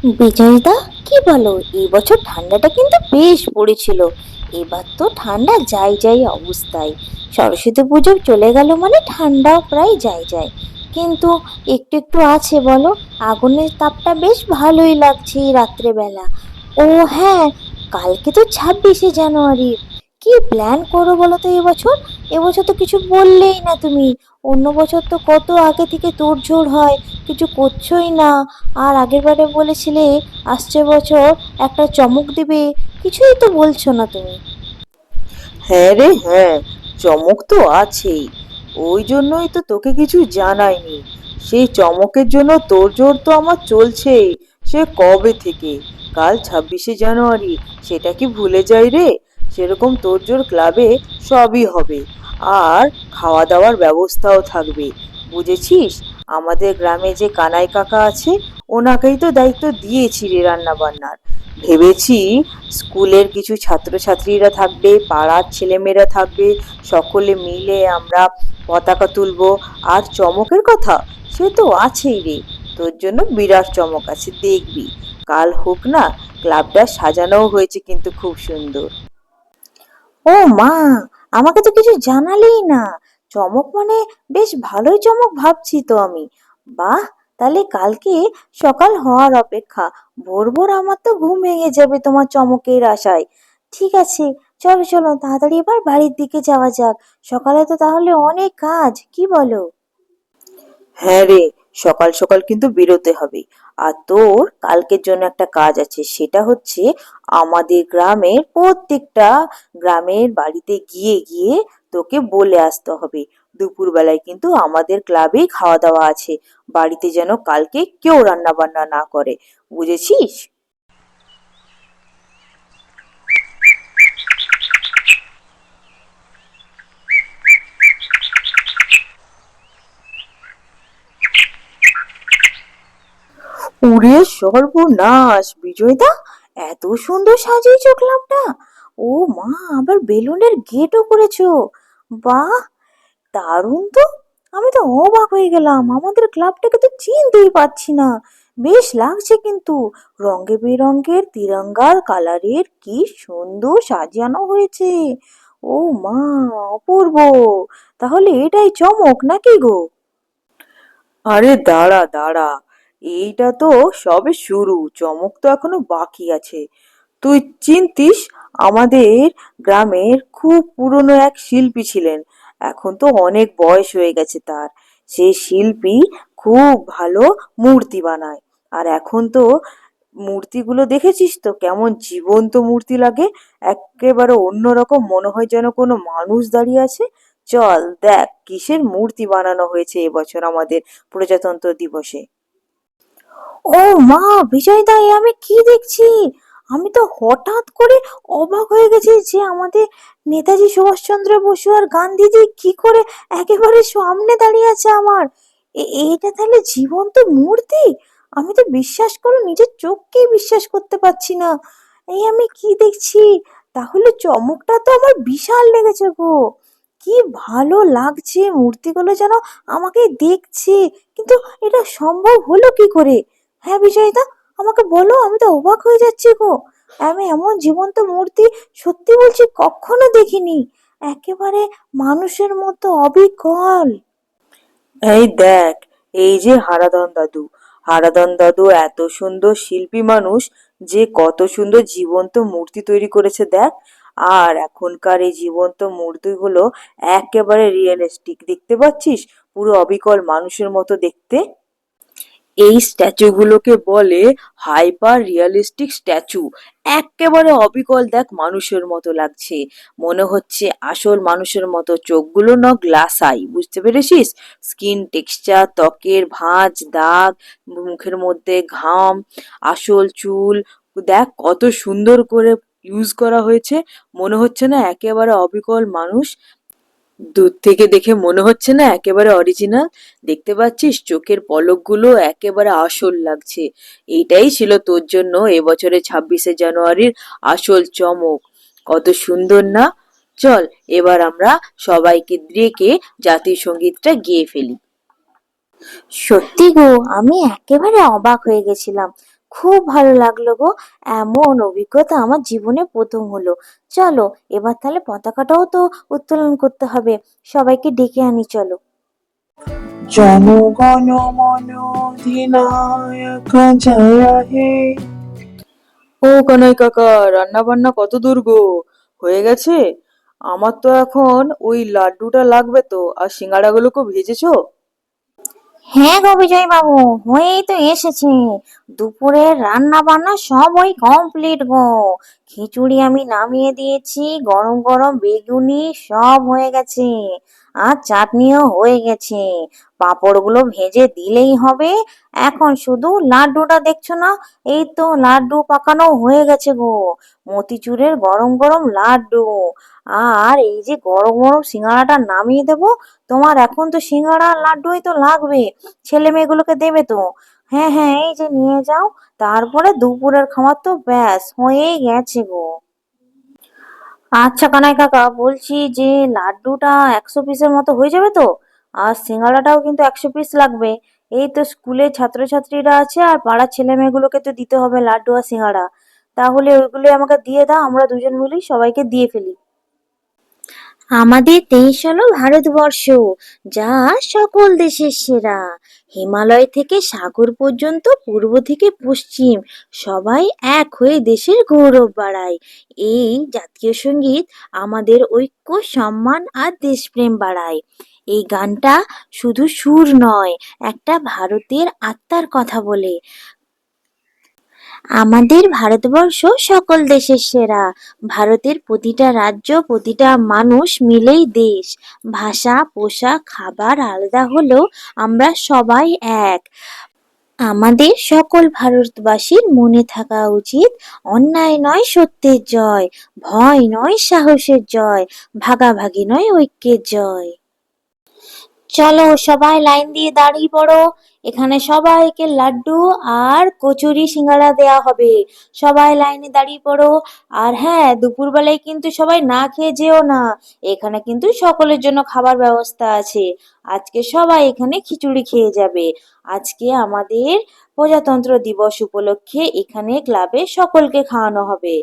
বিজয়দা, কি বলো? এই বছর ঠান্ডাটা কিন্তু বেশ পড়েছিল। এবার তো ঠান্ডা যাই যাই অবস্থায়। সরস্বতী পুজো চলে গেল মানে ঠান্ডাও প্রায় যাই যায়। কিন্তু একটু একটু আছে বলো। আগুনের তাপটা বেশ ভালোই লাগছে এই রাত্রেবেলা। ও হ্যাঁ, কালকে তো 26শে জানুয়ারি। কি প্ল্যান করো বলো তো এবছর? এবছর তো কিছু বললেই না তুমি। অন্য বছর তো কত আগে থেকে তোড়জোড় হয়, কিছু করছোই না। আর আগের বারে বলেছিলে আসছে বছর একটা চমক দিবে, কিছুই তো বলছো না তুমি। হ্যাঁ রে হ্যাঁ, চমক তো আছেই। ওই জন্যই তো তোকে কিছু জানাইনি। সেই চমকের জন্য তোড়জোড় তো আমার চলছেই, সে কবে থেকে। কাল 26শে জানুয়ারি, সেটা কি ভুলে যাই রে? সেরকম তোড়জোড় ক্লাবে সবই হবে। আর খাওয়া দাওয়ার ব্যবস্থাও থাকবে, বুঝেছিস? আমাদের গ্রামে যে কানাই কাকা আছে, ওনাকেই তো দায়িত্ব দিয়েছি রে রান্না বান্নার। ভেবেছি স্কুলের কিছু ছাত্রছাত্রীরা থাকবে, পাড়ার ছেলেমেয়েরা থাকবে, সকলে মিলে আমরা পতাকা তুলবো। আর চমকের কথা, সে তো আছেই রে, তোর জন্য বিরাট চমক আছে, দেখবি। কাল হোক না, ক্লাবটা সাজানোও হয়েছে কিন্তু খুব সুন্দর। ও মা, আমাকে তো কিছু জানালেই না। চমক মানে বেশ ভালোই চমক ভাবছি তো আমি। বাহ, তাহলে কালকে সকাল হওয়ার অপেক্ষা। ভোর ভোর আমার তো ঘুম ভেঙে যাবে তোমার চমকের আশায়। ঠিক আছে, চলো চলো তাড়াতাড়ি এবার বাড়ির দিকে যাওয়া যাক। সকালে তো তাহলে অনেক কাজ, কি বলো? হ্যাঁ রে, সকাল সকাল কিন্তু বেরোতে হবে। আর তোর কালকের জন্য একটা কাজ আছে, সেটা হচ্ছে আমাদের গ্রামের প্রত্যেকটা গ্রামের বাড়িতে গিয়ে গিয়ে তোকে বলে আসতে হবে দুপুরবেলায় কিন্তু আমাদের ক্লাবেই খাওয়া দাওয়া আছে। বাড়িতে যেন কালকে কেউ রান্না বান্না না করে, বুঝেছিস? ওরে সর্বনাশ বিজয়দা, এত সুন্দর সাজিয়েছো ক্লাবটা! ও মা, আবার বেলুনের গেটও করেছো! বাহ, দারুণ তো! আমি তো অবাক হয়ে গেলাম, আমাদের ক্লাবটাকে তো চিনতেই পারছি না। বেশ লাগছে কিন্তু, রঙে বেরঙের তিরঙ্গার কালারের কি সুন্দর সাজানো হয়েছে! ও মা, অপূর্ব! তাহলে এটাই চমক নাকি গো? আরে দাঁড়া দাঁড়া, এইটা তো সবে শুরু, চমক তো এখনো বাকি আছে। তুই চিনতিস, আমাদের গ্রামের খুব পুরনো এক শিল্পী ছিলেন। এখন তো অনেক বয়স হয়ে গেছে তার। সেই শিল্পী খুব ভালো মূর্তি বানায়। আর এখন তো মূর্তিগুলো দেখেছিস তো কেমন জীবন্ত মূর্তি লাগে, একেবারে অন্যরকম, মনে হয় যেন কোনো মানুষ দাঁড়িয়ে আছে। চল দেখ কিসের মূর্তি বানানো হয়েছে এবছর আমাদের প্রজাতন্ত্র দিবসে। ও মা, বিজয়দা, এ আমি কি দেখছি? আমি তো হঠাৎ করে অবাক হয়ে গেছি যে আমাদের নেতাজি সুভাষচন্দ্র বসু আর গান্ধীজি কি করে একেবারে সামনে দাঁড়িয়ে আছে আমার। এটা তাহলে জীবন্ত মূর্তি? আমি তো বিশ্বাস করো নিজের চোখকেই বিশ্বাস করতে পারছি না। এই আমি কি দেখছি! তাহলে চমকটা তো আমার বিশাল লেগেছে গো। কি ভালো লাগছে মূর্তিগুলো, যেন আমাকে দেখছে। কিন্তু এটা সম্ভব হলো কি করে? হ্যাঁ বিজয়িতা, আমাকে বলো, আমি তো অবাক হয়ে যাচ্ছি গো। আমি এমন জীবন্ত মূর্তি সত্যি বলছি কখনো দেখিনি। একেবারে মানুষের মতো অবিকল। এই দেখ, এই যে হারাধন দাদু, হারাধন দাদু এত সুন্দর শিল্পী মানুষ যে কত সুন্দর জীবন্ত মূর্তি তৈরি করেছে দেখ। আর এখনকার এই জীবন্ত মূর্তিগুলো একেবারে রিয়েলিস্টিক, দেখতে পাচ্ছিস? পুরো অবিকল মানুষের মতো দেখতে। এই স্ট্যাচুগুলোকে বলে হাইপার রিয়ালিস্টিক স্ট্যাচু। একেবারে অবিকল দেখ, মানুষের মতো লাগছে, মনে হচ্ছে আসল মানুষের মতো। চোখগুলো না গ্লাস আই, বুঝতে পেরেছিস? স্কিন টেক্সচার, ত্বকের ভাঁজ, দাগ, মুখের মধ্যে ঘাম, আসল চুল, দেখ কত সুন্দর করে ইউজ করা হয়েছে। মনে হচ্ছে না একেবারে অবিকল মানুষ? দূর থেকে দেখে মনে হচ্ছে না একেবারে অরিজিনাল? দেখতে পাচ্ছিস চোখের পলকগুলো একেবারে আসল লাগছে। এইটাই ছিল তোর জন্য এবছরের 26শে জানুয়ারির আসল চমক। কত সুন্দর না? চল এবার আমরা সবাইকে ডেকে জাতীয় সঙ্গীতটা গেয়ে ফেলি। সত্যি গো, আমি একেবারে অবাক হয়ে গেছিলাম। খুব ভালো লাগলো গো। এমন অভিজ্ঞতা আমার জীবনে প্রথম হলো। চলো, এবার তাহলে পতাকাটাও তো উত্তোলন করতে হবে। সবাইকে ডেকে আনি, চলো। জনগণ মন অধিনায়ক জয় হে। ও কানাই কাকা, রান্না বান্না কত দূর গো? হয়ে গেছে? আমার তো এখন ওই লাড্ডুটা লাগবে তো, আর সিঙ্গাড়াগুলোকে ভেজেছো? হ্যাঁ গো বিজয় বাবু, হয়েই তো এসেছে। দুপুরের রান্না বান্না সব ওই কমপ্লিট গো। খিচুড়ি আমি নামিয়ে দিয়েছি, গরম গরম বেগুনি সব হয়ে গেছে, আর চাটনিও হয়ে গেছে। পাঁপড়গুলো ভেজে দিলেই হবে। এখন শুধু লাড্ডুটা দেখছো না? এই তো লাড্ডু পাকানো হয়ে গেছে গো। মতিচুরের গরম গরম লাড্ডু। আর এই যে গরম গরম সিঙ্গাড়াটা নামিয়ে দেবো। তোমার এখন তো সিঙ্গাড়া আর লাড্ডুই তো লাগবে, ছেলে মেয়েগুলোকে দেবে তো। হ্যাঁ হ্যাঁ, এই যে নিয়ে যাও। তারপরে দুপুরের খাবার তো ব্যাস হয়েই গেছে গো। আচ্ছা কানাই কাকা, বলছি যে লাড্ডুটা 100 পিসের মতো হয়ে যাবে তো? আর সিঙ্গাড়াটাও কিন্তু 100 পিস লাগবে। এই তো স্কুলে ছাত্রছাত্রীরা আছে, আর পাড়ার ছেলে মেয়েগুলোকে তো দিতে হবে লাড্ডু আর সিঙ্গাড়া। তাহলে ওইগুলো আমাকে দিয়ে দাও, আমরা দুজন মিলেই সবাইকে দিয়ে ফেলি। আমাদের দেশ হলো ভারতবর্ষ, যা সকল দেশের সেরা। হিমালয় থেকে সাগর পর্যন্ত, পূর্ব থেকে পশ্চিম, সবাই এক হয়ে দেশের গৌরব বাড়ায়। এই জাতীয় সঙ্গীত আমাদের ঐক্য, সম্মান আর দেশপ্রেম বাড়ায়। এই গানটা শুধু সুর নয়, একটা ভারতের আত্মার কথা বলে। আমাদের ভারতবর্ষ সকল দেশের সেরা। ভারতের প্রতিটা রাজ্য, প্রতিটা মানুষ মিলেই দেশ। ভাষা, পোশাক, খাবার আলাদা হলেও আমরা সবাই এক। আমাদের সকল ভারতবাসীর মনে থাকা উচিত, অন্যায় নয় সত্যের জয়, ভয় নয় সাহসের জয়, ভাগাভাগি নয় ঐক্যের জয়। চলো সবাই লাইন দিয়ে দাঁড়িয়ে পড়ো। এখানে সবাইকে লাড্ডু আর কচুরি সিঙ্গারা দেয়া হবে। সবাই লাইনে দাঁড়িয়ে পড়ো। আর হ্যাঁ, দুপুরবেলায় কিন্তু সবাই না খেয়ে যেও না। এখানে কিন্তু সকলের জন্য খাবার ব্যবস্থা আছে। আজকে সবাই এখানে খিচুড়ি খেয়ে যাবে। আজকে আমাদের প্রজাতন্ত্র দিবস উপলক্ষে এখানে ক্লাবে সকলকে খাওয়ানো হবে।